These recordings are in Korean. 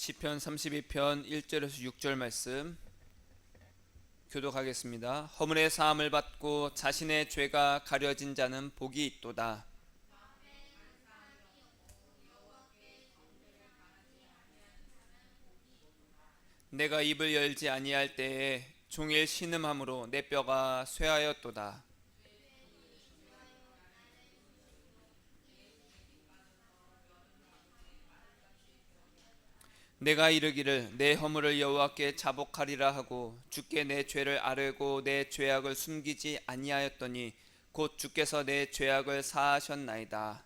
시편 32편 1절에서 6절 말씀 교독하겠습니다. 허물의 사함을 받고 자신의 죄가 가려진 자는 복이 있도다. 내가 입을 열지 아니할 때에 종일 신음함으로 내 뼈가 쇠하였도다. 내가 이르기를 내 허물을 여호와께 자복하리라 하고 주께 내 죄를 아뢰고 내 죄악을 숨기지 아니하였더니 곧 주께서 내 죄악을 사하셨나이다.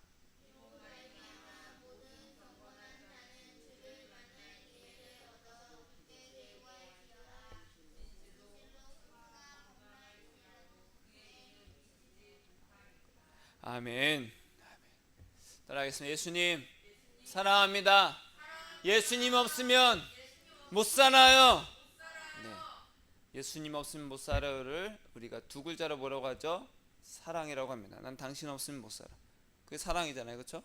아멘. 따라하겠습니다. 예수님 사랑합니다. 예수님 없으면 못 살아요. 네. 예수님 없으면 못 살아요를 우리가 두 글자로 뭐라고 하죠? 사랑이라고 합니다. 난 당신 없으면 못 살아. 그게 사랑이잖아요, 그렇죠?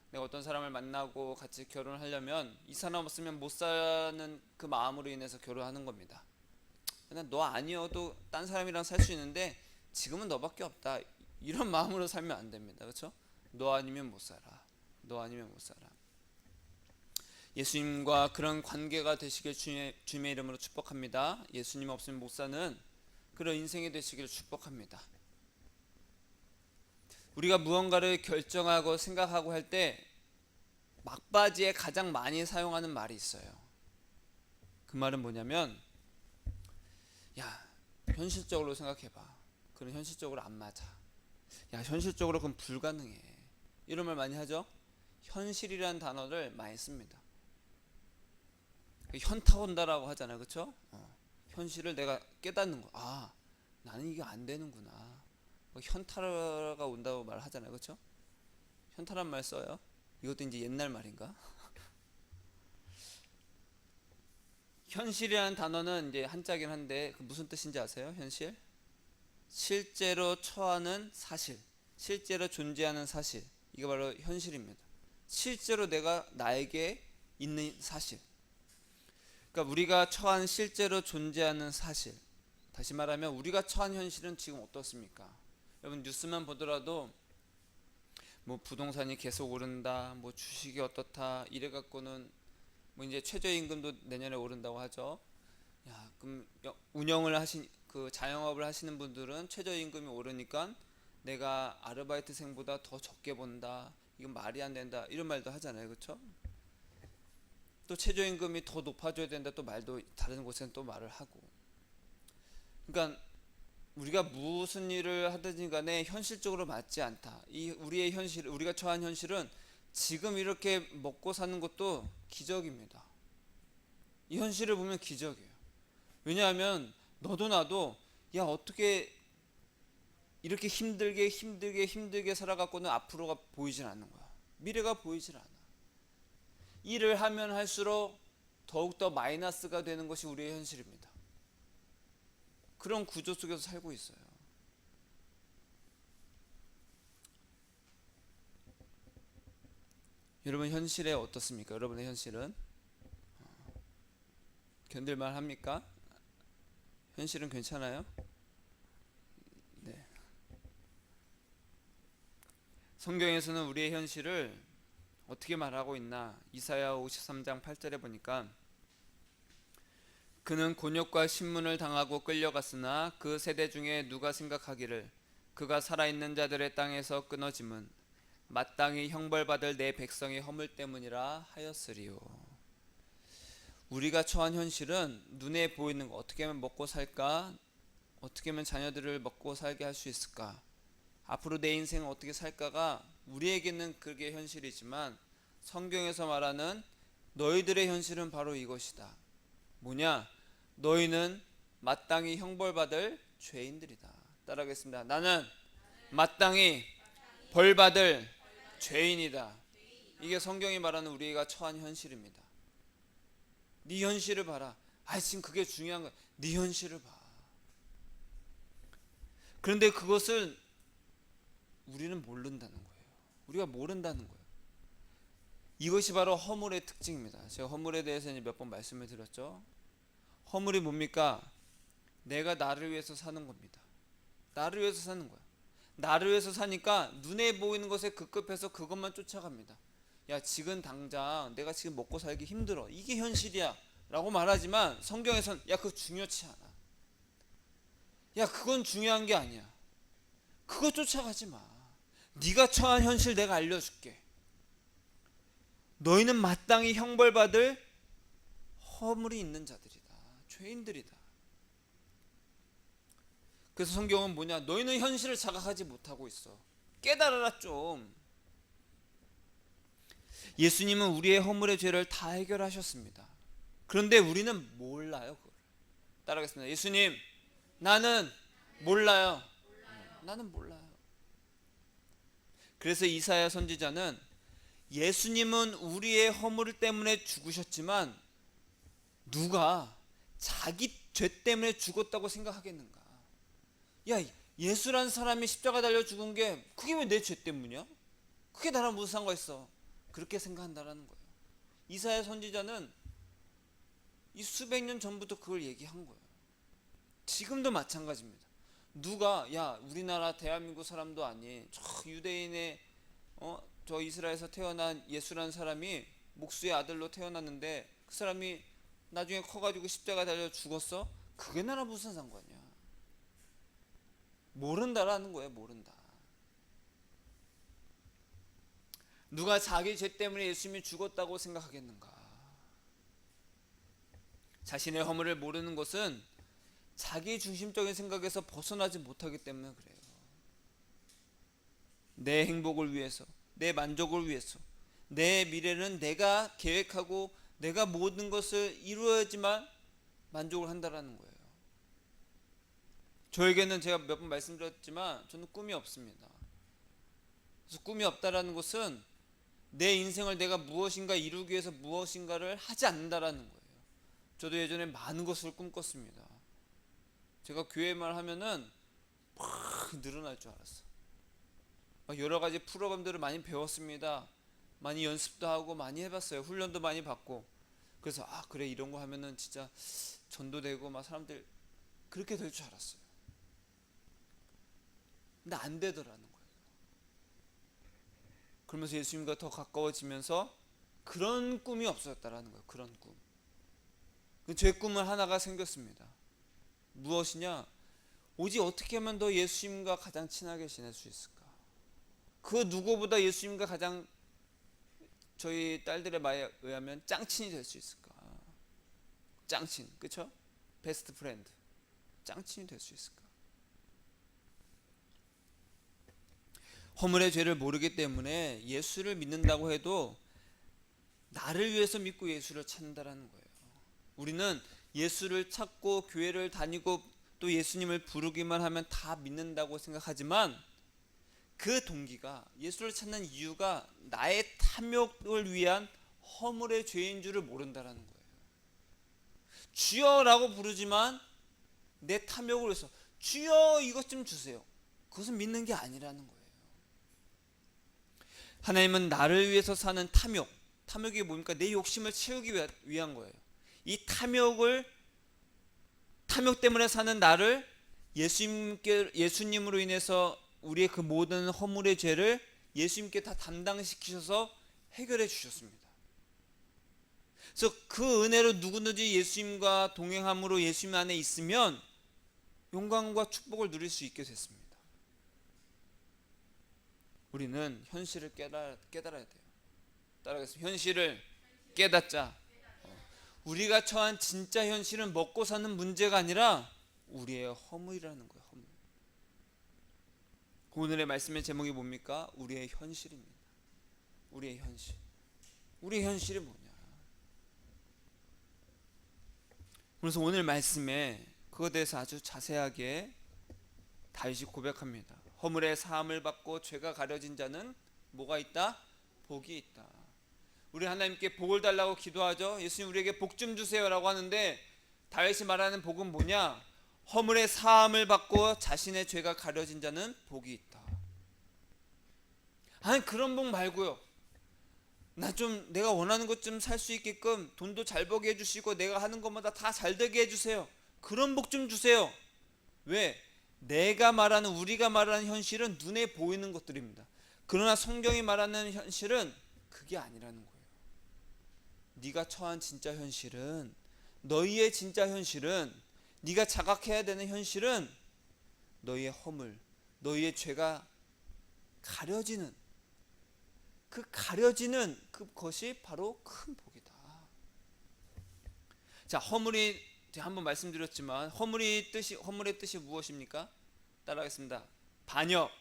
내가 어떤 사람을 만나고 같이 결혼을 하려면 이 사람 없으면 못 사는 그 마음으로 인해서 결혼하는 겁니다. 그냥 너 아니어도 딴 사람이랑 살 수 있는데 지금은 너밖에 없다. 이런 마음으로 살면 안 됩니다, 그렇죠? 너 아니면 못 살아. 너 아니면 못 살아. 예수님과 그런 관계가 되시길 주님의 이름으로 축복합니다. 예수님 없으면 못 사는 그런 인생이 되시길 축복합니다. 우리가 무언가를 결정하고 생각하고 할 때 막바지에 가장 많이 사용하는 말이 있어요. 그 말은 뭐냐면 야, 현실적으로 생각해봐. 그건 현실적으로 안 맞아. 야, 현실적으로 그건 불가능해. 이런 말 많이 하죠. 현실이라는 단어를 많이 씁니다. 현타 온다라고 하잖아요, 그렇죠? 현실을 내가 깨닫는 거. 아, 나는 이게 안 되는구나. 현타가 온다고 말하잖아요, 그렇죠? 현타란 말 써요. 이것도 이제 옛날 말인가? 현실이라는 단어는 이제 한자긴 한데 무슨 뜻인지 아세요? 현실? 실제로 처하는 사실, 실제로 존재하는 사실. 이거 바로 현실입니다. 실제로 내가 나에게 있는 사실. 그러니까 우리가 처한 실제로 존재하는 사실. 다시 말하면 우리가 처한 현실은 지금 어떻습니까? 여러분 뉴스만 보더라도 뭐 부동산이 계속 오른다, 뭐 주식이 어떻다 이래 갖고는 뭐 이제 최저임금도 내년에 오른다고 하죠. 야, 그럼 운영을 하신 그 자영업을 하시는 분들은 최저임금이 오르니까 내가 아르바이트생보다 더 적게 번다. 이건 말이 안 된다. 이런 말도 하잖아요, 그렇죠? 또 최저임금이 더 높아져야 된다. 또 말도 다른 곳에는 또 말을 하고. 그러니까 우리가 무슨 일을 하든지 간에 현실적으로 맞지 않다. 이 우리의 현실, 우리가 처한 현실은 지금 이렇게 먹고 사는 것도 기적입니다. 이 현실을 보면 기적이에요. 왜냐하면 너도 나도 야 어떻게 이렇게 힘들게 살아갖고는 앞으로가 보이질 않는 거야. 미래가 보이질 않아. 일을 하면 할수록 더욱더 마이너스가 되는 것이 우리의 현실입니다. 그런 구조 속에서 살고 있어요. 여러분 현실에 어떻습니까? 여러분의 현실은 견딜만 합니까? 현실은 괜찮아요? 네. 성경에서는 우리의 현실을 어떻게 말하고 있나? 이사야 53장 8절에 보니까 그는 곤욕과 신문을 당하고 끌려갔으나 그 세대 중에 누가 생각하기를 그가 살아있는 자들의 땅에서 끊어짐은 마땅히 형벌받을 내 백성의 허물 때문이라 하였으리요. 우리가 처한 현실은 눈에 보이는 거, 어떻게 하면 먹고 살까? 어떻게 하면 자녀들을 먹고 살게 할 수 있을까? 앞으로 내 인생을 어떻게 살까가 우리에게는 그게 현실이지만 성경에서 말하는 너희들의 현실은 바로 이것이다. 뭐냐? 너희는 마땅히 형벌받을 죄인들이다. 따라하겠습니다. 나는 마땅히 벌받을 죄인이다. 이게 성경이 말하는 우리가 처한 현실입니다. 네 현실을 봐라. 아, 지금 그게 중요한 거야. 네 현실을 봐. 그런데 그것을 우리는 모른다는 거예요. 우리가 모른다는 거예요. 이것이 바로 허물의 특징입니다. 제가 허물에 대해서 몇 번 말씀을 드렸죠. 허물이 뭡니까? 내가 나를 위해서 사는 겁니다. 나를 위해서 사는 거야. 나를 위해서 사니까 눈에 보이는 것에 급급해서 그것만 쫓아갑니다. 야, 지금 당장 내가 지금 먹고 살기 힘들어. 이게 현실이야 라고 말하지만 성경에선 야, 그거 중요치 않아. 야, 그건 중요한 게 아니야. 그거 쫓아가지 마. 네가 처한 현실 내가 알려줄게. 너희는 마땅히 형벌받을 허물이 있는 자들이다. 죄인들이다. 그래서 성경은 뭐냐? 너희는 현실을 자각하지 못하고 있어. 깨달아라 좀. 예수님은 우리의 허물의 죄를 다 해결하셨습니다. 그런데 우리는 몰라요. 그걸. 따라하겠습니다. 예수님, 나는 몰라요. 나는 몰라요. 그래서 이사야 선지자는 예수님은 우리의 허물 때문에 죽으셨지만 누가 자기 죄 때문에 죽었다고 생각하겠는가? 야, 예수란 사람이 십자가 달려 죽은 게 그게 왜 내 죄 때문이야? 그게 나랑 무슨 상관 있어? 그렇게 생각한다라는 거예요. 이사야 선지자는 이 수백 년 전부터 그걸 얘기한 거예요. 지금도 마찬가지입니다. 누가 야, 우리나라 대한민국 사람도 아닌 저 유대인의 저 이스라엘에서 태어난 예수라는 사람이 목수의 아들로 태어났는데 그 사람이 나중에 커가지고 십자가 달려 죽었어? 그게 나랑 무슨 상관이야? 모른다라는 거예요. 모른다. 누가 자기 죄 때문에 예수님이 죽었다고 생각하겠는가? 자신의 허물을 모르는 것은 자기 중심적인 생각에서 벗어나지 못하기 때문에 그래요. 내 행복을 위해서, 내 만족을 위해서, 내 미래는 내가 계획하고 내가 모든 것을 이루어야지만 만족을 한다라는 거예요. 저에게는 제가 몇 번 말씀드렸지만 저는 꿈이 없습니다. 그래서 꿈이 없다라는 것은 내 인생을 내가 무엇인가 이루기 위해서 무엇인가를 하지 않는다라는 거예요. 저도 예전에 많은 것을 꿈꿨습니다. 제가 교회만 하면은 막 늘어날 줄 알았어. 여러 가지 프로그램들을 많이 배웠습니다. 많이 연습도 하고 많이 해봤어요. 훈련도 많이 받고. 그래서 그래, 이런 거 하면은 진짜 전도되고 막 사람들 그렇게 될 줄 알았어요. 근데 안 되더라는 거예요. 그러면서 예수님과 더 가까워지면서 그런 꿈이 없어졌다라는 거예요. 그런 꿈. 제 꿈은 하나가 생겼습니다. 무엇이냐? 오직 어떻게 하면 더 예수님과 가장 친하게 지낼 수 있을까? 그 누구보다 예수님과 가장 저희 딸들의 말에 의하면 짱친이 될 수 있을까? 짱친, 그쵸? 베스트 프렌드. 짱친이 될 수 있을까? 허물의 죄를 모르기 때문에 예수를 믿는다고 해도 나를 위해서 믿고 예수를 찾는다라는 거예요. 우리는 예수를 찾고 교회를 다니고 또 예수님을 부르기만 하면 다 믿는다고 생각하지만 그 동기가, 예수를 찾는 이유가 나의 탐욕을 위한 허물의 죄인 줄을 모른다라는 거예요. 주여라고 부르지만 내 탐욕을 위해서 주여 이것 좀 주세요. 그것은 믿는 게 아니라는 거예요. 하나님은 나를 위해서 사는 탐욕이 뭡니까? 내 욕심을 채우기 위한 거예요. 이 탐욕 때문에 사는 나를 예수님으로 인해서 우리의 그 모든 허물의 죄를 예수님께 다 담당시키셔서 해결해 주셨습니다. 그래서 그 은혜로 누구든지 예수님과 동행함으로 예수님 안에 있으면 영광과 축복을 누릴 수 있게 됐습니다. 우리는 현실을 깨달아야 돼요. 따라하겠습니다. 현실을 깨닫자. 우리가 처한 진짜 현실은 먹고 사는 문제가 아니라 우리의 허물이라는 거예요. 허물. 오늘의 말씀의 제목이 뭡니까? 우리의 현실입니다. 우리의 현실. 우리의 현실이 뭐냐? 그래서 오늘 말씀에 그것에 대해서 아주 자세하게 다윗이 고백합니다. 허물의 사함을 받고 죄가 가려진 자는 뭐가 있다? 복이 있다. 우리 하나님께 복을 달라고 기도하죠. 예수님 우리에게 복 좀 주세요라고 하는데 다윗이 말하는 복은 뭐냐? 허물의 사함을 받고 자신의 죄가 가려진 자는 복이 있다. 아니 그런 복 말고요. 나 좀 내가 원하는 것 좀 살 수 있게끔 돈도 잘 벌게 해주시고 내가 하는 것마다 다 잘 되게 해주세요. 그런 복 좀 주세요. 왜? 내가 말하는 우리가 말하는 현실은 눈에 보이는 것들입니다. 그러나 성경이 말하는 현실은 그게 아니라는 거예요. 네가 처한 진짜 현실은, 너희의 진짜 현실은, 네가 자각해야 되는 현실은 너희의 허물, 너희의 죄가 가려지는, 그 가려지는 그것이 바로 큰 복이다. 자, 허물이 제가 한번 말씀드렸지만 허물의 뜻이 무엇입니까? 따라하겠습니다. 반역.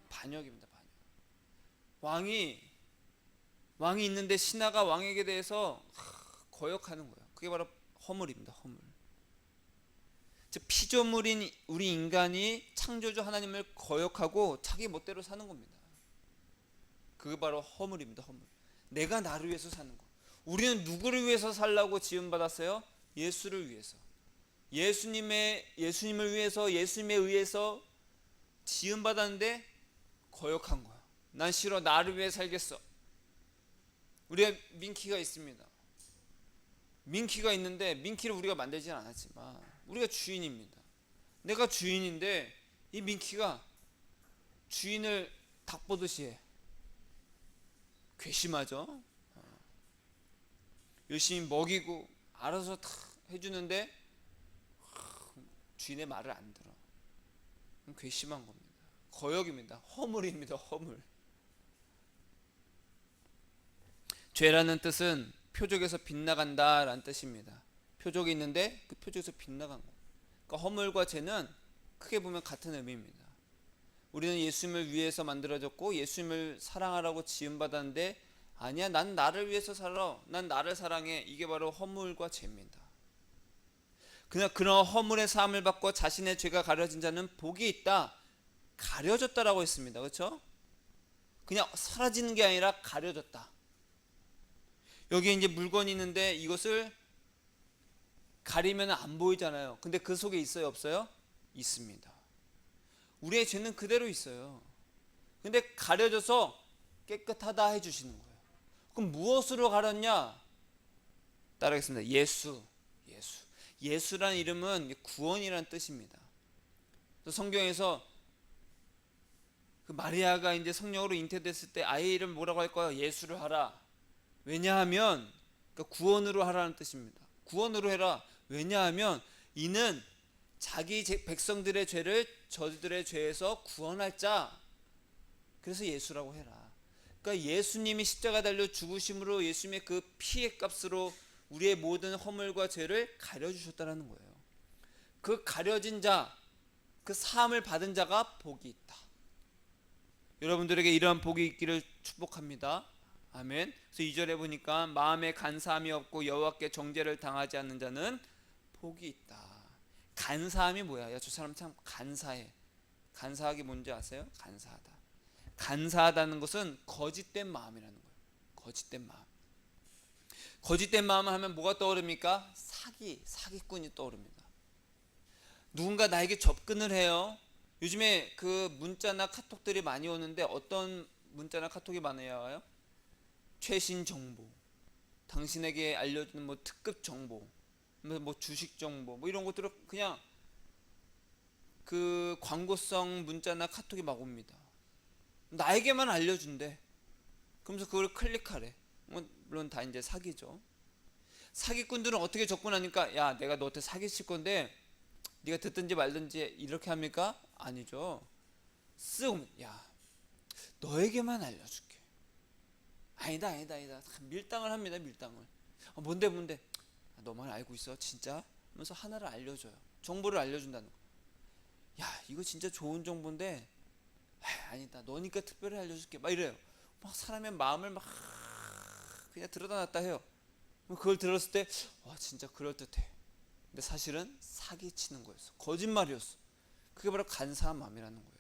반역입니다. 반역. 왕이 있는데 신하가 왕에게 대해서 거역하는 거예요. 그게 바로 허물입니다. 허물. 즉 피조물인 우리 인간이 창조주 하나님을 거역하고 자기 멋대로 사는 겁니다. 그게 바로 허물입니다. 허물. 내가 나를 위해서 사는 거. 우리는 누구를 위해서 살라고 지음받았어요? 예수를 위해서. 예수님을 위해서, 예수님에 의해서 지음받았는데 거역한 거야. 난 싫어. 나를 위해 살겠어. 우리가 민키가 있습니다. 민키가 있는데 민키를 우리가 만들진 않았지만 우리가 주인입니다. 내가 주인인데 이 민키가 주인을 닭 보듯이 해. 괘씸하죠. 열심히 먹이고 알아서 다 해주는데 주인의 말을 안 들어. 괘씸한 겁니다. 거역입니다. 허물입니다. 허물. 죄라는 뜻은 표적에서 빗나간다 라는 뜻입니다. 표적이 있는데 그 표적에서 빗나간 거. 그러니까 허물과 죄는 크게 보면 같은 의미입니다. 우리는 예수님을 위해서 만들어졌고 예수님을 사랑하라고 지음받았는데 아니야, 난 나를 위해서 살아, 난 나를 사랑해. 이게 바로 허물과 죄입니다. 그냥 그런 허물의 사함을 받고 자신의 죄가 가려진 자는 복이 있다. 가려졌다라고 했습니다. 그렇죠? 그냥 사라지는 게 아니라 가려졌다. 여기 이제 물건이 있는데 이것을 가리면 안 보이잖아요. 근데 그 속에 있어요, 없어요? 있습니다. 우리의 죄는 그대로 있어요. 근데 가려져서 깨끗하다 해주시는 거예요. 그럼 무엇으로 가렸냐? 따라하겠습니다. 예수. 예수라는 이름은 구원이라는 뜻입니다. 성경에서 그 마리아가 이제 성령으로 잉태됐을 때 아이 이름 뭐라고 할까요? 예수를 하라. 왜냐하면 그러니까 구원으로 하라는 뜻입니다. 구원으로 해라. 왜냐하면 이는 자기 백성들의 죄를 저들의 죄에서 구원할 자. 그래서 예수라고 해라. 그러니까 예수님이 십자가 달려 죽으심으로 예수님의 그 피의 값으로 우리의 모든 허물과 죄를 가려주셨다는 거예요. 그 가려진 자, 그 사함을 받은 자가 복이 있다. 여러분들에게 이러한 복이 있기를 축복합니다. 아멘. 그래서 2절에 보니까 마음에 간사함이 없고 여호와께 정죄를 당하지 않는 자는 복이 있다. 간사함이 뭐야? 야, 저 사람 참 간사해. 간사하기 뭔지 아세요? 간사하다. 간사하다는 것은 거짓된 마음이라는 거예요. 거짓된 마음. 거짓된 마음을 하면 뭐가 떠오릅니까? 사기꾼이 떠오릅니다. 누군가 나에게 접근을 해요. 요즘에 그 문자나 카톡들이 많이 오는데 어떤 문자나 카톡이 많이 와요? 최신 정보, 당신에게 알려주는 뭐 특급 정보, 뭐 주식 정보, 뭐 이런 것들을 그냥 그 광고성 문자나 카톡이 막 옵니다. 나에게만 알려준대. 그러면서 그걸 클릭하래. 물론 다 이제 사기죠. 사기꾼들은 어떻게 접근하니까 야, 내가 너한테 사기칠 건데 네가 듣든지 말든지 이렇게 합니까? 아니죠. 쓱, 야, 너에게만 알려줄게. 아니다. 밀당을 합니다. 밀당을. 뭔데? 너만 알고 있어 진짜? 하면서 하나를 알려줘요. 정보를 알려준다는 거. 야, 이거 진짜 좋은 정보인데 아니다, 너니까 특별히 알려줄게. 막 이래요. 막 사람의 마음을 막 그냥 들여다 놨다 해요. 그걸 들었을 때 진짜 그럴듯해. 근데 사실은 사기치는 거였어. 거짓말이었어. 그게 바로 간사한 마음이라는 거예요.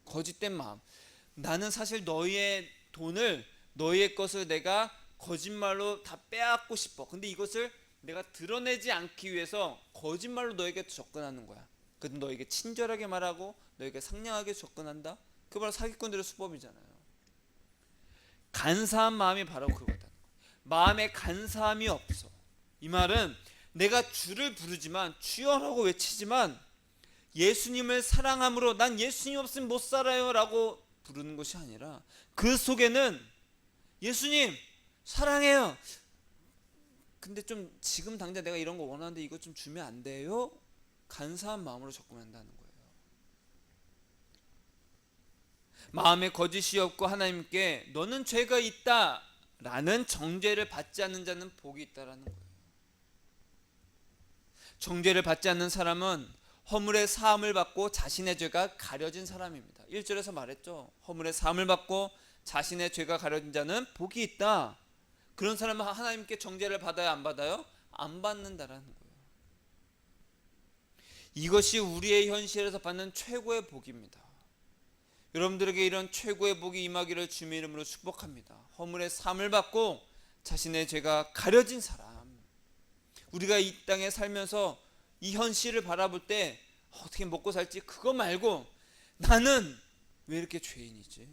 거짓된 마음. 나는 사실 너희의 돈을, 너희의 것을 내가 거짓말로 다 빼앗고 싶어. 근데 이것을 내가 드러내지 않기 위해서 거짓말로 너에게 접근하는 거야. 그래도 너에게 친절하게 말하고 너에게 상냥하게 접근한다. 그게 바로 사기꾼들의 수법이잖아요. 간사한 마음이 바로 그거다. 마음에 간사함이 없어. 이 말은 내가 주를 부르지만 주여라고 외치지만 예수님을 사랑함으로 난 예수님 없으면 못 살아요 라고 부르는 것이 아니라 그 속에는 예수님 사랑해요. 근데 좀 지금 당장 내가 이런 거 원하는데 이거 좀 주면 안 돼요? 간사한 마음으로 접근한다는 거예요. 마음에 거짓이 없고 하나님께 너는 죄가 있다 라는 정죄를 받지 않는 자는 복이 있다라는 거예요. 정죄를 받지 않는 사람은 허물의 사함을 받고 자신의 죄가 가려진 사람입니다. 1절에서 말했죠. 허물의 사함을 받고 자신의 죄가 가려진 자는 복이 있다. 그런 사람은 하나님께 정죄를 받아야 안 받아요? 안 받는다라는 거예요. 이것이 우리의 현실에서 받는 최고의 복입니다. 여러분들에게 이런 최고의 복이 임하기를 주님의 이름으로 축복합니다. 허물의 사함을 받고 자신의 죄가 가려진 사람. 우리가 이 땅에 살면서 이 현실을 바라볼 때 어떻게 먹고 살지 그거 말고 나는 왜 이렇게 죄인이지?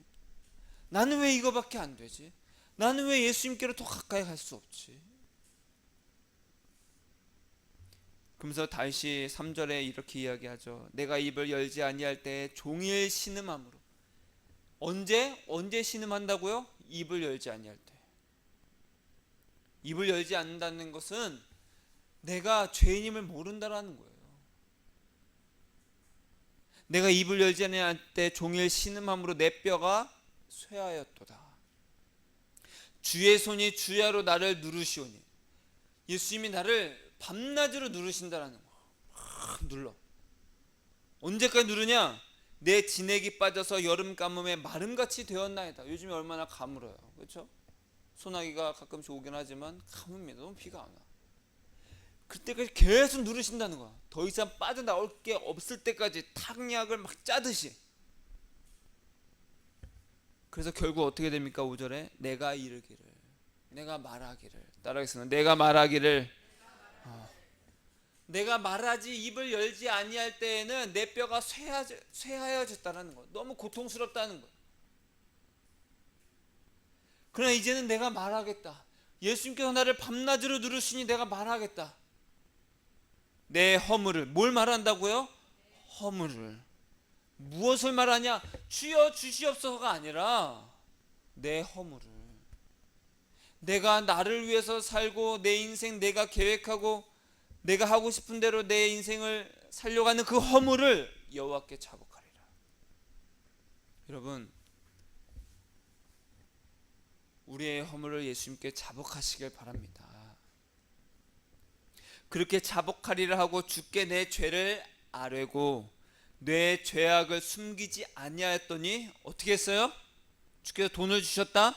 나는 왜 이거밖에 안 되지? 나는 왜 예수님께로 더 가까이 갈 수 없지? 그러면서 다시 3절에 이렇게 이야기하죠. 내가 입을 열지 아니할 때 종일 신음함으로. 언제 신음한다고요? 입을 열지 아니할 때. 입을 열지 않는다는 것은 내가 죄인임을 모른다라는 거예요. 내가 입을 열지 아니할 때 종일 신음함으로 내 뼈가 쇠하였도다. 주의 손이 주야로 나를 누르시오니. 예수님이 나를 밤낮으로 누르신다라는 거. 눌러. 언제까지 누르냐? 내 진액이 빠져서 여름 가뭄에 마름같이 되었나이다. 요즘에 얼마나 가물어요, 그렇죠? 소나기가 가끔씩 오긴 하지만 가뭄입니다. 너무 비가 안 와. 그때까지 계속 누르신다는 거야. 더 이상 빠져나올 게 없을 때까지 탕약을 막 짜듯이. 그래서 결국 어떻게 됩니까? 5절에 내가 이르기를, 내가 말하기를. 따라하겠습니다. 내가 말하기를. 내가 말하지 입을 열지 아니할 때에는 내 뼈가 쇠하여졌다는 거. 너무 고통스럽다는 거. 그러나 이제는 내가 말하겠다. 예수님께서 나를 밤낮으로 누르시니 내가 말하겠다. 내 허물을. 뭘 말한다고요? 허물을. 무엇을 말하냐? 주여 주시옵소서가 아니라 내 허물을. 내가 나를 위해서 살고 내 인생 내가 계획하고 내가 하고 싶은 대로 내 인생을 살려가는 그 허물을 여호와께 자복하리라. 여러분, 우리의 허물을 예수님께 자복하시길 바랍니다. 그렇게 자복하리라 하고 주께 내 죄를 아뢰고 내 죄악을 숨기지 아니하였더니 어떻게 했어요? 주께서 돈을 주셨다?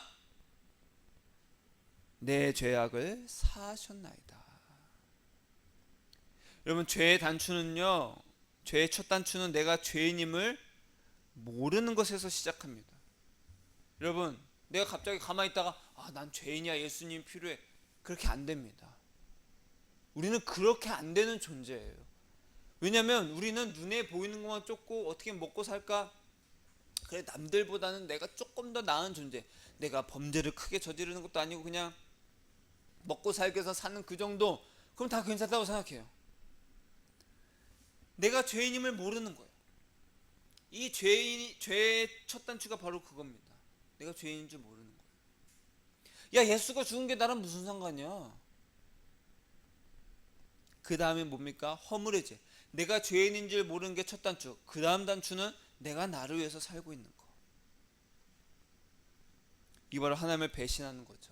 내 죄악을 사하셨나이다. 여러분, 죄의 단추는요, 죄의 첫 단추는 내가 죄인임을 모르는 것에서 시작합니다. 여러분, 내가 갑자기 가만히 있다가 난 죄인이야, 예수님 필요해, 그렇게 안 됩니다. 우리는 그렇게 안 되는 존재예요. 왜냐하면 우리는 눈에 보이는 것만 쫓고 어떻게 먹고 살까? 그래, 남들보다는 내가 조금 더 나은 존재. 내가 범죄를 크게 저지르는 것도 아니고 그냥 먹고 살기 위해서 사는 그 정도, 그럼 다 괜찮다고 생각해요. 내가 죄인임을 모르는 거예요. 이 죄의 첫 단추가 바로 그겁니다. 내가 죄인인 줄 모르는 거예요. 야, 예수가 죽은 게 나랑 무슨 상관이야? 그 다음에 뭡니까? 허물의 죄. 내가 죄인인 줄 모르는 게 첫 단추. 그 다음 단추는 내가 나를 위해서 살고 있는 거. 이 바로 하나님을 배신하는 거죠.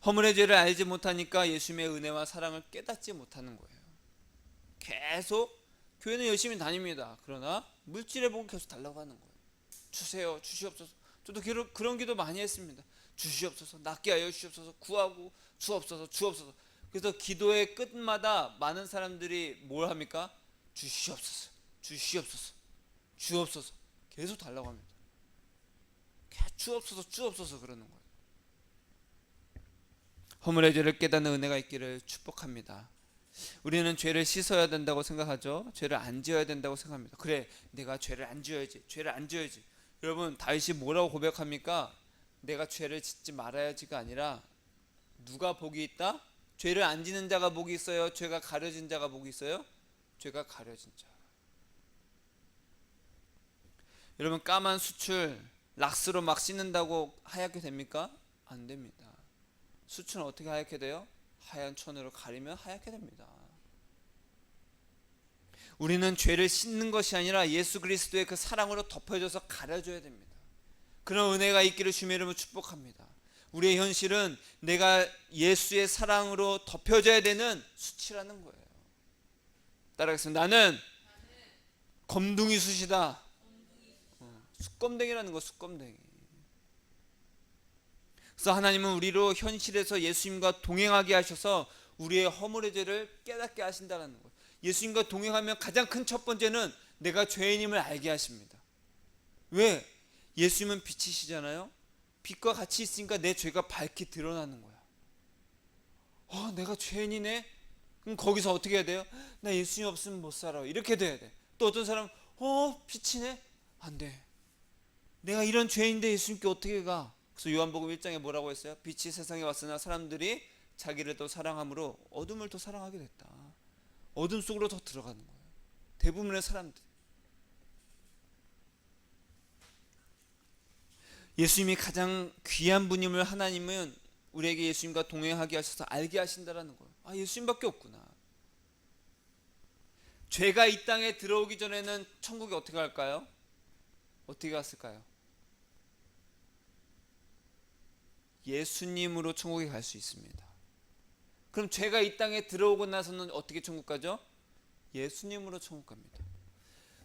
허물의 죄를 알지 못하니까 예수님의 은혜와 사랑을 깨닫지 못하는 거예요. 계속 교회는 열심히 다닙니다. 그러나 물질의 복을 계속 달라고 하는 거예요. 주세요, 주시옵소서. 저도 그런 기도 많이 했습니다. 주시옵소서, 낫게 하여 주시옵소서, 구하고 주옵소서, 주옵소서. 그래서 기도의 끝마다 많은 사람들이 뭘 합니까? 주시옵소서, 주시옵소서, 주옵소서. 계속 달라고 합니다. 주옵소서, 주옵소서 그러는 거예요. 허물의 죄를 깨닫는 은혜가 있기를 축복합니다. 우리는 죄를 씻어야 된다고 생각하죠. 죄를 안 지어야 된다고 생각합니다. 그래, 내가 죄를 안 지어야지, 죄를 안 지어야지. 여러분, 다윗이 뭐라고 고백합니까? 내가 죄를 짓지 말아야지가 아니라 누가 복이 있다? 죄를 안 지는 자가 복이 있어요? 죄가 가려진 자가 복이 있어요? 죄가 가려진 자. 여러분, 까만 수출 락스로 막 씻는다고 하얗게 됩니까? 안 됩니다. 수출은 어떻게 하얗게 돼요? 하얀 천으로 가리면 하얗게 됩니다. 우리는 죄를 씻는 것이 아니라 예수 그리스도의 그 사랑으로 덮여져서 가려져야 됩니다. 그런 은혜가 있기를 주님의 이름으로 축복합니다. 우리의 현실은 내가 예수의 사랑으로 덮여져야 되는 수치라는 거예요. 따라하겠습니다. 나는 검둥이 숫이다. 숯검댕이라는 거, 숯검댕이. 그래서 하나님은 우리로 현실에서 예수님과 동행하게 하셔서 우리의 허물의 죄를 깨닫게 하신다는 거예요. 예수님과 동행하면 가장 큰 첫 번째는 내가 죄인임을 알게 하십니다. 왜? 예수님은 빛이시잖아요. 빛과 같이 있으니까 내 죄가 밝게 드러나는 거야. 내가 죄인이네? 그럼 거기서 어떻게 해야 돼요? 나 예수님 없으면 못 살아. 이렇게 돼야 돼. 또 어떤 사람은 빛이네? 안 돼. 내가 이런 죄인인데 예수님께 어떻게 가? 그래서 요한복음 1장에 뭐라고 했어요? 빛이 세상에 왔으나 사람들이 자기를 더 사랑함으로 어둠을 더 사랑하게 됐다. 어둠 속으로 더 들어가는 거예요. 대부분의 사람들. 예수님이 가장 귀한 분임을 하나님은 우리에게 예수님과 동행하게 하셔서 알게 하신다라는 거예요. 예수님밖에 없구나. 죄가 이 땅에 들어오기 전에는 천국에 어떻게 갈까요? 어떻게 갔을까요? 예수님으로 천국에 갈 수 있습니다. 그럼 죄가 이 땅에 들어오고 나서는 어떻게 천국 가죠? 예수님으로 천국 갑니다.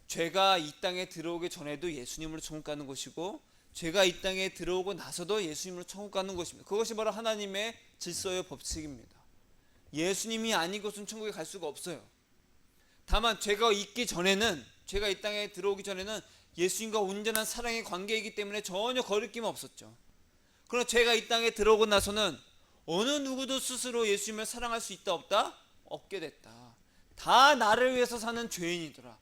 죄가 이 땅에 들어오기 전에도 예수님으로 천국 가는 것이고, 죄가 이 땅에 들어오고 나서도 예수님으로 천국 가는 것입니다. 그것이 바로 하나님의 질서의 법칙입니다. 예수님이 아니고선 천국에 갈 수가 없어요. 다만 죄가 있기 전에는, 죄가 이 땅에 들어오기 전에는 예수님과 온전한 사랑의 관계이기 때문에 전혀 거리낌 없었죠. 그러나 죄가 이 땅에 들어오고 나서는 어느 누구도 스스로 예수님을 사랑할 수 있다 없다? 없게 됐다. 다 나를 위해서 사는 죄인이더라.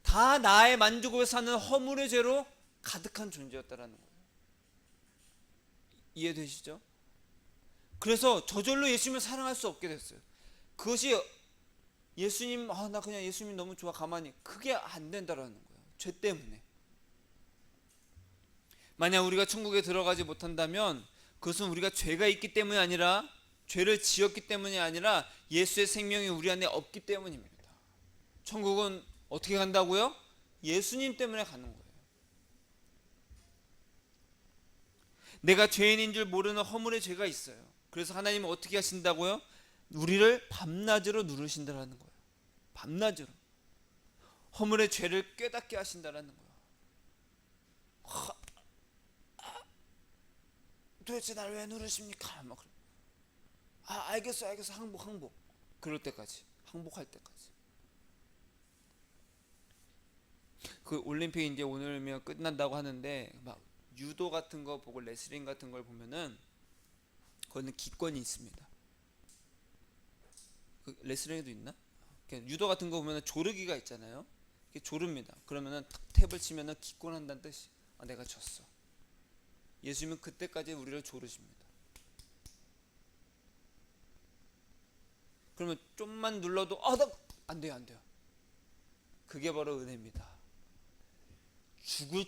다 나의 만족을 위해서 사는 허물의 죄로 가득한 존재였다라는 거예요. 이해되시죠? 그래서 저절로 예수님을 사랑할 수 없게 됐어요. 그것이 예수님, 나 그냥 예수님 너무 좋아 가만히, 그게 안 된다라는 거예요. 죄 때문에. 만약 우리가 천국에 들어가지 못한다면 그것은 우리가 죄가 있기 때문이 아니라, 죄를 지었기 때문이 아니라 예수의 생명이 우리 안에 없기 때문입니다. 천국은 어떻게 간다고요? 예수님 때문에 가는 거예요. 내가 죄인인 줄 모르는 허물의 죄가 있어요. 그래서 하나님은 어떻게 하신다고요? 우리를 밤낮으로 누르신다라는 거예요. 밤낮으로 허물의 죄를 깨닫게 하신다라는 거예요. 도대체 날 왜 누르십니까? 막 그래. 알겠어 항복 그럴 때까지, 항복할 때까지. 그 올림픽 이제 오늘이면 끝난다고 하는데, 막 유도 같은 거 보고 레슬링 같은 걸 보면은 거기는 기권이 있습니다. 그 레슬링에도 있나? 유도 같은 거 보면은 조르기가 있잖아요. 이게 조릅니다. 그러면은 탭을 치면은 기권한다는 뜻이, 내가 졌어. 예수님은 그때까지 우리를 조르십니다. 그러면 좀만 눌러도 안 돼요. 그게 바로 은혜입니다. 죽을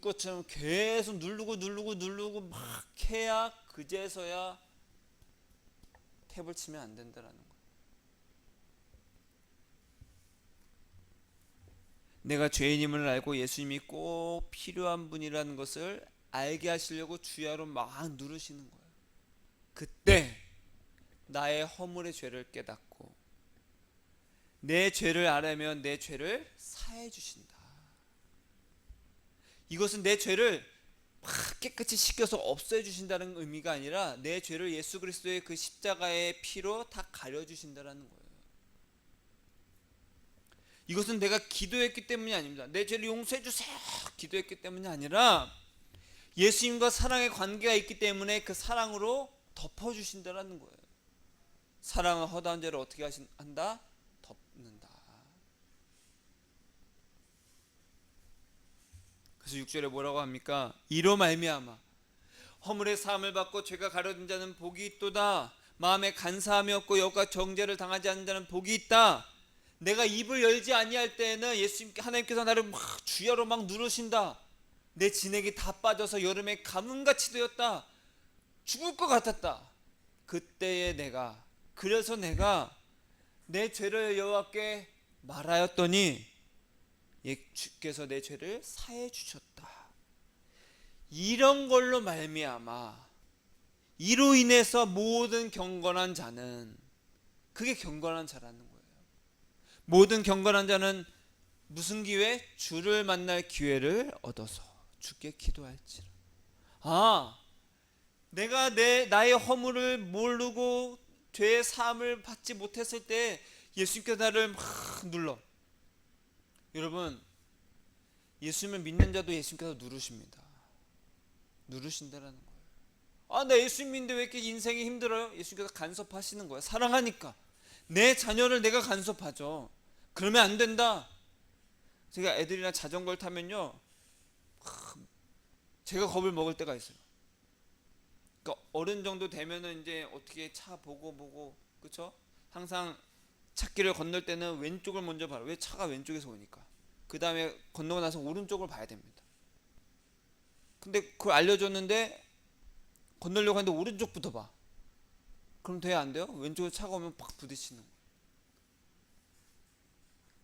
것처럼 계속 누르고 막 해야, 그제서야 탭을 치면 안 된다라는 거예요. 내가 죄인임을 알고 예수님이 꼭 필요한 분이라는 것을 알게 하시려고 주야로 막 누르시는 거예요. 그때 나의 허물의 죄를 깨닫고 내 죄를 알아면 내 죄를 사해 주신다. 이것은 내 죄를 막 깨끗이 씻겨서 없애 주신다는 의미가 아니라 내 죄를 예수 그리스도의 그 십자가의 피로 다 가려 주신다라는 거예요. 이것은 내가 기도했기 때문이 아닙니다. 내 죄를 용서해 주세요 기도했기 때문이 아니라 예수님과 사랑의 관계가 있기 때문에 그 사랑으로 덮어주신다라는 거예요. 사랑은 허다한 죄를 어떻게 한다? 덮는다. 그래서 6절에 뭐라고 합니까? 이로 말미암아 허물의 사함을 받고 죄가 가려진 자는 복이 있도다. 마음에 간사함이 없고 여호와 정죄를 당하지 않는 자는 복이 있다. 내가 입을 열지 아니할 때에는 하나님께서 나를 막 주야로 막 누르신다. 내 진액이 다 빠져서 여름에 가뭄같이 되었다. 죽을 것 같았다. 그때에 그래서 내가 내 죄를 여호와께 말하였더니 주께서 내 죄를 사해 주셨다. 이런 걸로 말미암아 이로 인해서 모든 경건한 자는, 그게 경건한 자라는 거예요. 모든 경건한 자는 무슨 기회? 주를 만날 기회를 얻어서 주께 기도할지라. 내가 나의 허물을 모르고 죄의 사함을 받지 못했을 때 예수님께서 나를 막 눌러. 여러분, 예수님을 믿는 자도 예수님께서 누르신다라는 거예요. 나 예수님 믿는데 왜 이렇게 인생이 힘들어요? 예수님께서 간섭하시는 거예요. 사랑하니까. 내 자녀를 내가 간섭하죠. 그러면 안 된다. 제가 애들이랑 자전거를 타면요, 제가 겁을 먹을 때가 있어요. 그러니까 어른 정도 되면은 이제 어떻게 차 보고 그렇죠? 항상 찾기를 건널 때는 왼쪽을 먼저 봐요. 왜? 차가 왼쪽에서 오니까. 그 다음에 건너고 나서 오른쪽을 봐야 됩니다. 근데 그걸 알려줬는데 건너려고 하는데 오른쪽부터 봐. 그럼 돼야 안 돼요? 왼쪽에 차가 오면 팍 부딪히는 거예요.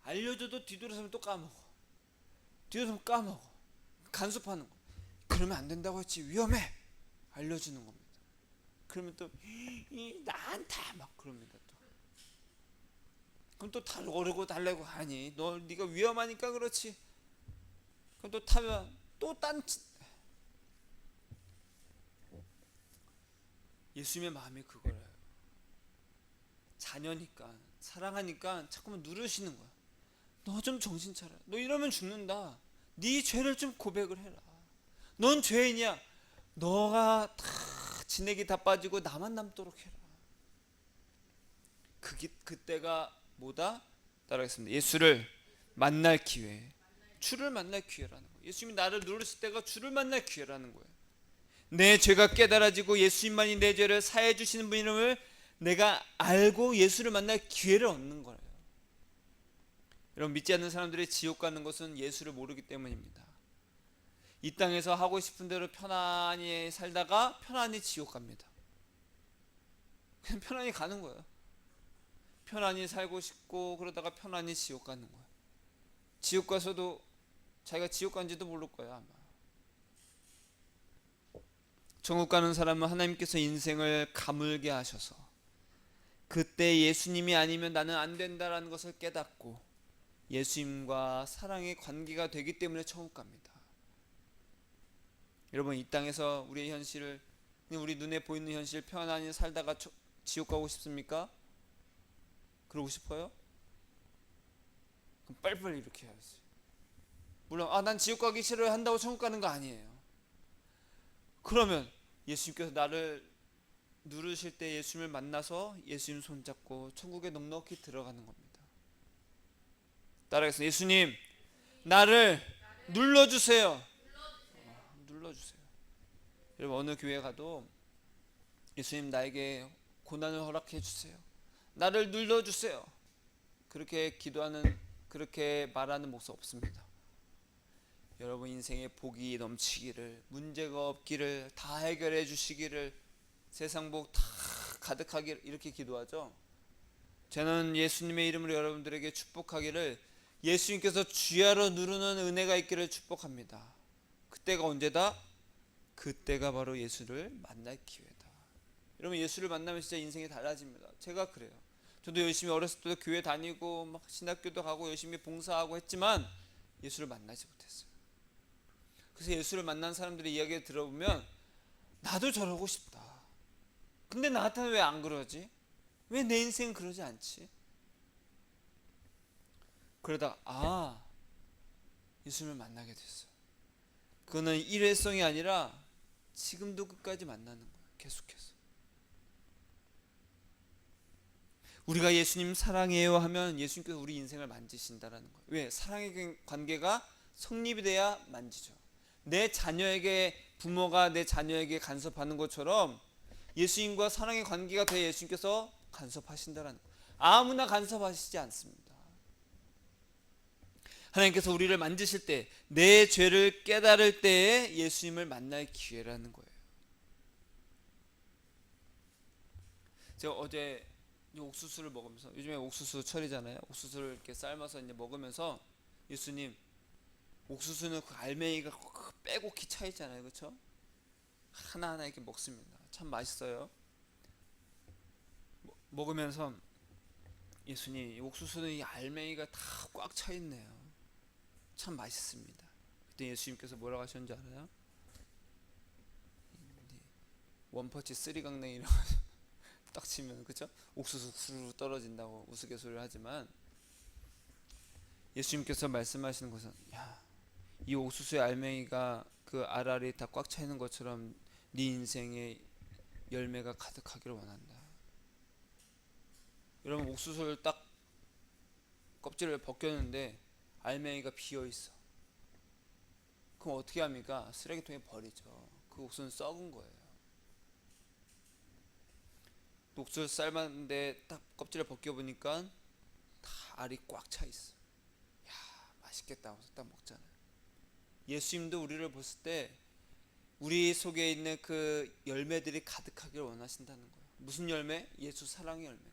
알려줘도 뒤돌아서면 또 까먹어. 뒤돌아서면 까먹어. 간섭하는 거. 그러면 안 된다고 했지. 위험해. 알려주는 겁니다. 그러면 또 나한테 막 그럽니다. 또. 그럼 또 오르고 달래고 하니 네가 위험하니까 그렇지. 그럼 또 타면 또 예수님의 마음이 그거예요. 자녀니까 사랑하니까 자꾸만 누르시는 거야. 너 좀 정신 차려. 너 이러면 죽는다. 네 죄를 좀 고백을 해라. 넌 죄인이야. 너가 다 진액이 다 빠지고 나만 남도록 해라. 그때가 뭐다? 따라하겠습니다. 예수를 만날 기회. 주를 만날 기회라는 거예요. 예수님이 나를 누르실 때가 주를 만날 기회라는 거예요. 내 죄가 깨달아지고 예수님만이 내 죄를 사해 주시는 분임을 내가 알고 예수를 만날 기회를 얻는 거예요. 여러분, 믿지 않는 사람들이 지옥 가는 것은 예수를 모르기 때문입니다. 이 땅에서 하고 싶은 대로 편안히 살다가 편안히 지옥 갑니다. 그냥 편안히 가는 거예요. 편안히 살고 싶고 그러다가 편안히 지옥 가는 거예요. 지옥 가서도 자기가 지옥 간지도 모를 거예요, 아마. 천국 가는 사람은 하나님께서 인생을 가물게 하셔서 그때 예수님이 아니면 나는 안 된다라는 것을 깨닫고 예수님과 사랑의 관계가 되기 때문에 천국 갑니다. 여러분, 이 땅에서 우리의 현실을, 우리 눈에 보이는 현실 편안히 살다가 지옥 가고 싶습니까? 그러고 싶어요? 그럼 빨리빨리 이렇게 해야지. 물론 난 지옥 가기 싫어요 한다고 천국 가는 거 아니에요. 그러면 예수님께서 나를 누르실 때 예수님을 만나서 예수님 손잡고 천국에 넉넉히 들어가는 겁니다. 따라해서 예수님, 나를 눌러주세요. 눌러주세요. 여러분, 어느 교회 가도 예수님 나에게 고난을 허락해 주세요. 나를 눌러주세요. 그렇게 기도하는, 그렇게 말하는 목사 없습니다. 여러분 인생에 복이 넘치기를, 문제가 없기를, 다 해결해 주시기를, 세상 복 다 가득하기를, 이렇게 기도하죠. 저는 예수님의 이름으로 여러분들에게 축복하기를, 예수님께서 주야로 누르는 은혜가 있기를 축복합니다. 그때가 언제다? 그때가 바로 예수를 만날 기회다. 여러분, 예수를 만나면 진짜 인생이 달라집니다. 제가 그래요. 저도 열심히 어렸을 때 교회 다니고 막 신학교도 가고 열심히 봉사하고 했지만 예수를 만나지 못했어요. 그래서 예수를 만난 사람들의 이야기를 들어보면 나도 저러고 싶다. 근데 나한테는 왜 안 그러지? 왜 내 인생은 그러지 않지? 그러다 예수님을 만나게 됐어요. 그거는 일회성이 아니라 지금도 끝까지 만나는 거예요. 계속해서. 우리가 예수님 사랑해요 하면 예수님께서 우리 인생을 만지신다라는 거예요. 왜? 사랑의 관계가 성립이 돼야 만지죠. 내 자녀에게 부모가 내 자녀에게 간섭하는 것처럼 예수님과 사랑의 관계가 돼 예수님께서 간섭하신다라는 거예요. 아무나 간섭하시지 않습니다. 하나님께서 우리를 만지실 때, 내 죄를 깨달을 때에 예수님을 만날 기회라는 거예요. 제가 어제 옥수수를 먹으면서, 요즘에 옥수수 철이잖아요. 옥수수를 이렇게 삶아서 이제 먹으면서, 예수님, 옥수수는 그 알맹이가 빼곡히 차 있잖아요, 그렇죠? 하나하나 이렇게 먹습니다. 참 맛있어요. 먹으면서 예수님, 이 옥수수는 이 알맹이가 다 꽉 차 있네요. 참 맛있습니다. 그때 예수님께서 뭐라고 하셨는지 알아요? 원퍼치 쓰리강냉이라고 딱 치면, 그쵸? 옥수수 후루룩 떨어진다고 우스갯소리를 하지만, 예수님께서 말씀하시는 것은, 야, 이 옥수수의 알맹이가 그 알알이 다 꽉 차 있는 것처럼 네 인생에 열매가 가득하기를 원한다. 여러분, 옥수수를 딱 껍질을 벗겼는데 알맹이가 비어 있어. 그럼 어떻게 합니까? 쓰레기통에 버리죠. 그 옥수수는 썩은 거예요. 옥수수 삶았는데 딱 껍질을 벗겨보니까 다 알이 꽉 차 있어. 야, 맛있겠다 하고서 딱 먹잖아요. 예수님도 우리를 봤을 때 우리 속에 있는 그 열매들이 가득하기를 원하신다는 거예요. 무슨 열매? 예수 사랑의 열매가.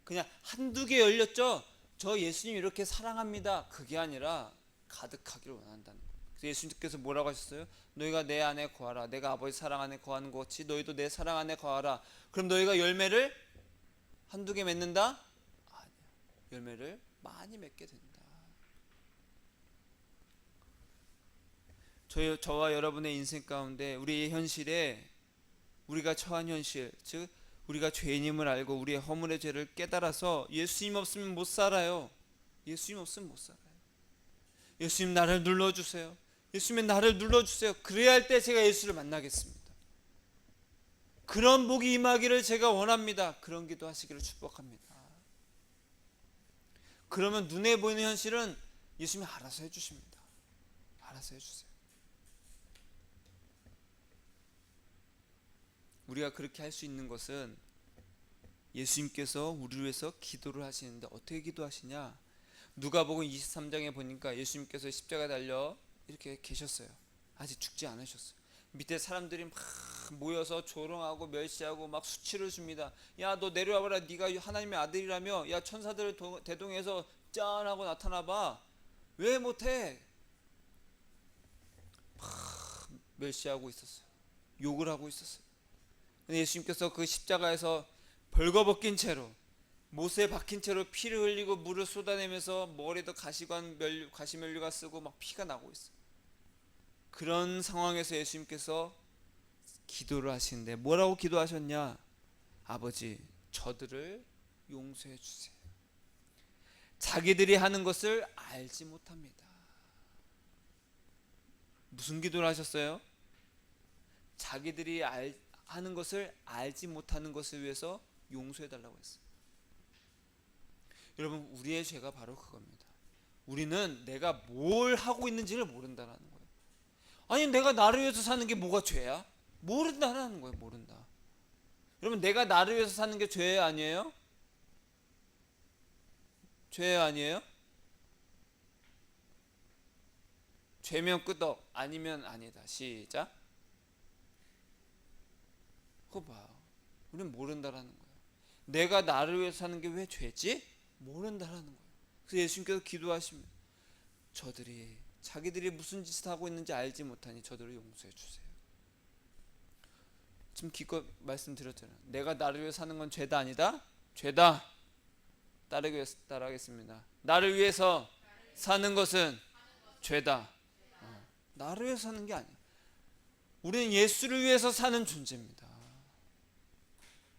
그냥 한두 개 열렸죠? 저 예수님 이렇게 사랑합니다. 그게 아니라 가득하기를 원한다는 거예요. 그래서 예수님께서 뭐라고 하셨어요? 너희가 내 안에 거하라. 내가 아버지 사랑 안에 거하는 것 같이 너희도 내 사랑 안에 거하라. 그럼 너희가 열매를 한두 개 맺는다? 아니야. 열매를 많이 맺게 된다. 저와 여러분의 인생 가운데 우리의 현실에 우리가 처한 현실, 즉 우리가 죄인임을 알고 우리의 허물의 죄를 깨달아서 예수님 없으면 못 살아요. 예수님 없으면 못 살아요. 예수님 나를 눌러주세요. 예수님 나를 눌러주세요. 그래야 할 때 제가 예수를 만나겠습니다. 그런 복이 임하기를 제가 원합니다. 그런 기도 하시기를 축복합니다. 그러면 눈에 보이는 현실은 예수님이 알아서 해주십니다. 알아서 해주세요. 우리가 그렇게 할 수 있는 것은 예수님께서 우리를 위해서 기도를 하시는데 어떻게 기도하시냐? 누가복음 23장에 보니까 예수님께서 십자가에 달려 이렇게 계셨어요. 아직 죽지 않으셨어요. 밑에 사람들이 막 모여서 조롱하고 멸시하고 막 수치를 줍니다. 야, 너 내려와봐라. 네가 하나님의 아들이라며. 야, 천사들을 대동해서 짠 하고 나타나봐. 왜 못해? 막 멸시하고 있었어요. 욕을 하고 있었어요. 근데 예수님께서 그 십자가에서 벌거벗긴 채로, 못에 박힌 채로 피를 흘리고 물을 쏟아내면서 머리도 가시면류가 쓰고 막 피가 나고 있어요. 그런 상황에서 예수님께서 기도를 하시는데 뭐라고 기도하셨냐? 아버지, 저들을 용서해 주세요. 자기들이 하는 것을 알지 못합니다. 무슨 기도를 하셨어요? 자기들이 하는 것을 알지 못하는 것을 위해서 용서해 달라고 했어요. 여러분, 우리의 죄가 바로 그겁니다. 우리는 내가 뭘 하고 있는지를 모른다는 거예요. 아니, 내가 나를 위해서 사는 게 뭐가 죄야? 모른다는 거예요. 모른다. 여러분, 내가 나를 위해서 사는 게 죄 아니에요? 죄 아니에요? 죄면 끄덕, 아니면 아니다. 시작. 그거 봐요. 우리는 모른다라는 거예요. 내가 나를 위해서 사는 게 왜 죄지? 모른다라는 거예요. 그래서 예수님께서 기도하십니다. 저들이 자기들이 무슨 짓을 하고 있는지 알지 못하니 저들을 용서해 주세요. 지금 기껏 말씀드렸잖아요. 내가 나를 위해 사는 건 죄다 아니다? 죄다. 따르겠습니다. 나를 위해서 사는 것은 죄다. 나를 위해서 사는 게 아니야. 우리는 예수를 위해서 사는 존재입니다.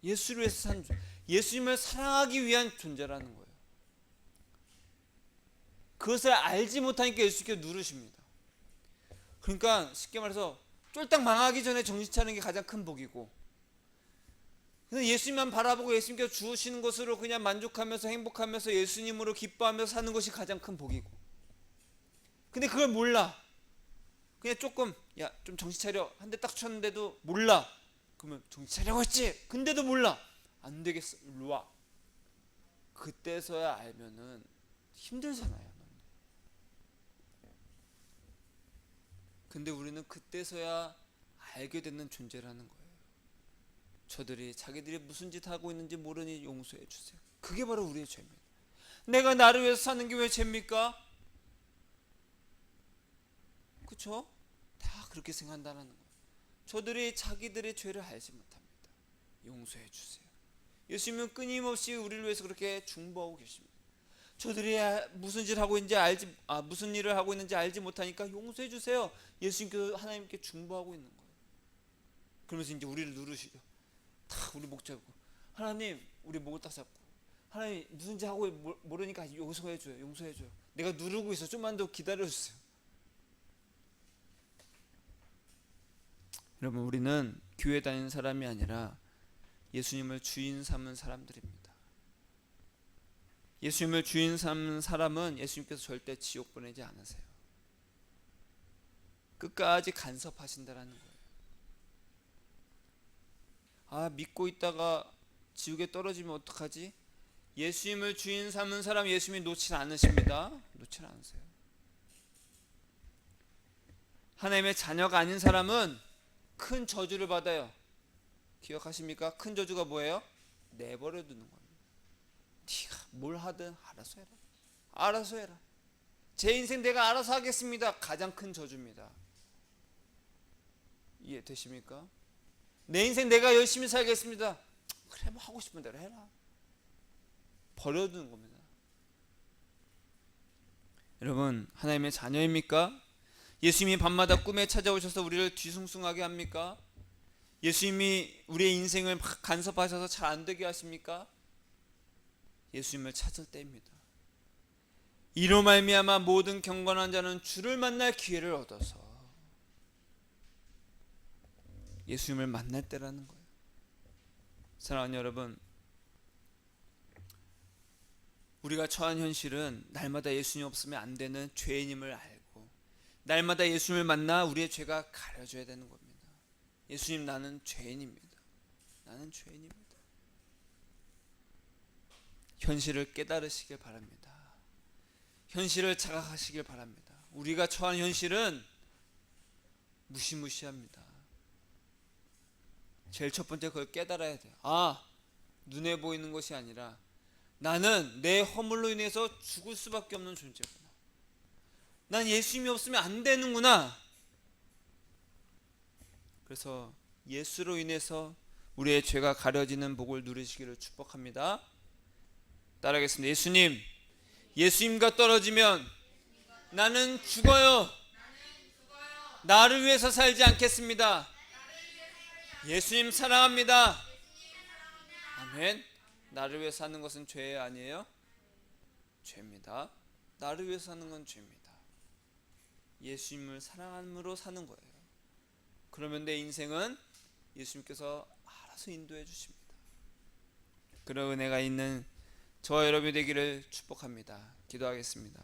예수를 위해서 사는 존재. 예수님을 사랑하기 위한 존재라는 거예요. 그것을 알지 못하니까 예수님께서 누르십니다. 그러니까 쉽게 말해서 쫄딱 망하기 전에 정신 차리는 게 가장 큰 복이고, 그냥 예수님만 바라보고 예수님께서 주시는 것으로 그냥 만족하면서 행복하면서 예수님으로 기뻐하면서 사는 것이 가장 큰 복이고, 근데 그걸 몰라. 그냥 조금 야 좀 정신 차려 한 대 딱 쳤는데도 몰라. 그러면 정신 차려고 했지. 근데도 몰라. 안 되겠어. 일로 와. 그때서야 알면은 힘들잖아요. 근데 우리는 그때서야 알게 되는 존재라는 거예요. 저들이 자기들이 무슨 짓 하고 있는지 모르니 용서해 주세요. 그게 바로 우리의 죄입니다. 내가 나를 위해서 사는 게 왜 죄입니까? 그렇죠? 다 그렇게 생각한다는 거예요. 저들이 자기들의 죄를 알지 못합니다. 용서해 주세요. 예수님은 끊임없이 우리를 위해서 그렇게 중보하고 계십니다. 저들이 무슨 일을 하고 있는지 알지 못하니까 용서해 주세요. 예수님께서 하나님께 중보하고 있는 거예요. 그러면서 이제 우리를 누르시죠. 다 우리 목 잡고 하나님 우리 목을 딱 잡고 하나님 무슨 일 하고 모르니까 용서해 줘요. 용서해 줘요. 내가 누르고 있어. 좀만 더 기다려 주세요. 여러분 우리는 교회 다니는 사람이 아니라 예수님을 주인 삼은 사람들입니다. 예수님을 주인 삼는 사람은 예수님께서 절대 지옥 보내지 않으세요. 끝까지 간섭하신다라는 거예요. 아 믿고 있다가 지옥에 떨어지면 어떡하지? 예수님을 주인 삼은 사람 예수님이 놓지 않으십니다. 놓지 않으세요. 하나님의 자녀가 아닌 사람은 큰 저주를 받아요. 기억하십니까? 큰 저주가 뭐예요? 내버려 두는 겁니다. 네가 뭘 하든 알아서 해라. 알아서 해라. 제 인생 내가 알아서 하겠습니다. 가장 큰 저주입니다. 이해되십니까? 내 인생 내가 열심히 살겠습니다. 그래 뭐 하고 싶은 대로 해라. 버려두는 겁니다. 여러분 하나님의 자녀입니까? 예수님이 밤마다 꿈에 찾아오셔서 우리를 뒤숭숭하게 합니까? 예수님이 우리의 인생을 막 간섭하셔서 잘 안되게 하십니까? 예수님을 찾을 때입니다. 이로 말미암아 모든 경건한 자는 주를 만날 기회를 얻어서 예수님을 만날 때라는 거예요. 사랑하는 여러분, 우리가 처한 현실은 날마다 예수님 없으면 안 되는 죄인임을 알고 날마다 예수님을 만나 우리의 죄가 가려져야 되는 겁니다. 예수님 나는 죄인입니다. 나는 죄인입니다. 현실을 깨달으시길 바랍니다. 현실을 자각하시길 바랍니다. 우리가 처한 현실은 무시무시합니다. 제일 첫 번째 그걸 깨달아야 돼요. 아, 눈에 보이는 것이 아니라 나는 내 허물로 인해서 죽을 수밖에 없는 존재구나. 난 예수님이 없으면 안 되는구나. 그래서 예수로 인해서 우리의 죄가 가려지는 복을 누리시기를 축복합니다. 따라하겠습니다. 예수님, 예수님과 떨어지면 나는 죽어요. 나를 위해서 살지 않겠습니다. 예수님 사랑합니다. 아멘. 나를 위해서 사는 것은 죄 아니에요? 죄입니다. 나를 위해서 사는 건 죄입니다. 예수님을 사랑함으로 사는 거예요. 그러면 내 인생은 예수님께서 알아서 인도해 주십니다. 그런 은혜가 있는 저와 여러분이 되기를 축복합니다. 기도하겠습니다.